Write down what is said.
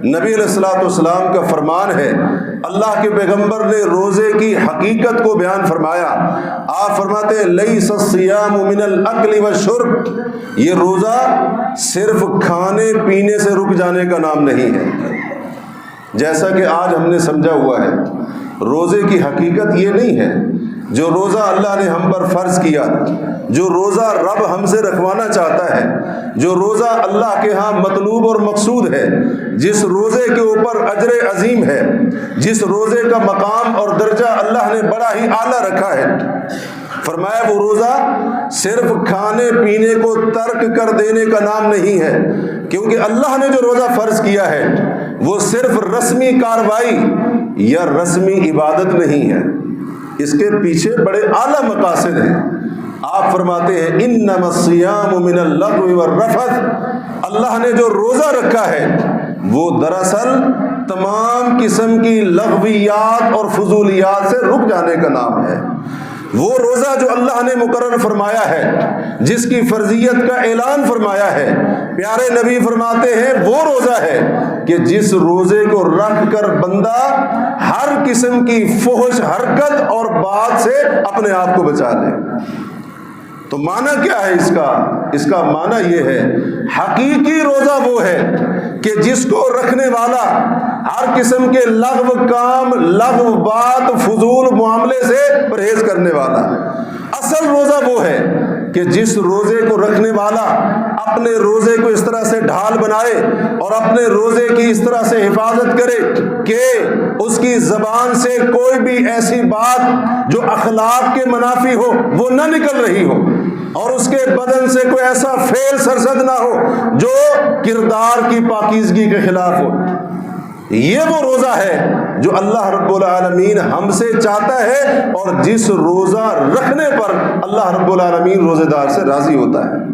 نبی علیہ الصلوۃ والسلام کا فرمان ہے، اللہ کے پیغمبر نے روزے کی حقیقت کو بیان فرمایا۔ آپ فرماتے ہیں لیس الصیام من الاکل والشرب، یہ روزہ صرف کھانے پینے سے رک جانے کا نام نہیں ہے، جیسا کہ آج ہم نے سمجھا ہوا ہے۔ روزے کی حقیقت یہ نہیں ہے۔ جو روزہ اللہ نے ہم پر فرض کیا، جو روزہ رب ہم سے رکھوانا چاہتا ہے، جو روزہ اللہ کے ہاں مطلوب اور مقصود ہے، جس روزے کے اوپر اجر عظیم ہے، جس روزے کا مقام اور درجہ اللہ نے بڑا ہی اعلیٰ رکھا ہے، فرمایا وہ روزہ صرف کھانے پینے کو ترک کر دینے کا نام نہیں ہے، کیونکہ اللہ نے جو روزہ فرض کیا ہے وہ صرف رسمی کاروائی یا رسمی عبادت نہیں ہے، اس کے پیچھے بڑے اعلیٰ مقاصد ہیں۔ آپ فرماتے ہیں انما الصیام من اللغو والرفث، اللہ نے جو روزہ رکھا ہے وہ دراصل تمام قسم کی لغویات اور فضولیات سے رک جانے کا نام ہے۔ وہ روزہ جو اللہ نے مقرر فرمایا ہے، جس کی فرضیت کا اعلان فرمایا ہے، پیارے نبی فرماتے ہیں وہ روزہ ہے کہ جس روزے کو رکھ کر بندہ ہر قسم کی فحش حرکت اور بات سے اپنے آپ کو بچا لے۔ تو معنی کیا ہے اس کا معنی یہ ہے، حقیقی روزہ وہ ہے کہ جس کو رکھنے والا ہر قسم کے لغو کام، لغو بات، فضول معاملے سے پرہیز کرنے والا۔ اصل روزہ وہ ہے کہ جس روزے کو رکھنے والا اپنے روزے کو اس طرح سے ڈھال بنائے اور اپنے روزے کی اس طرح سے حفاظت کرے کہ اس کی زبان سے کوئی بھی ایسی بات جو اخلاق کے منافی ہو وہ نہ نکل رہی ہو، اور اس کے بدن سے کوئی ایسا فعل سرزد نہ ہو جو کردار کی پاکیزگی کے خلاف ہو۔ یہ وہ روزہ ہے جو اللہ رب العالمین ہم سے چاہتا ہے، اور جس روزہ رکھنے پر اللہ رب العالمین روزے دار سے راضی ہوتا ہے۔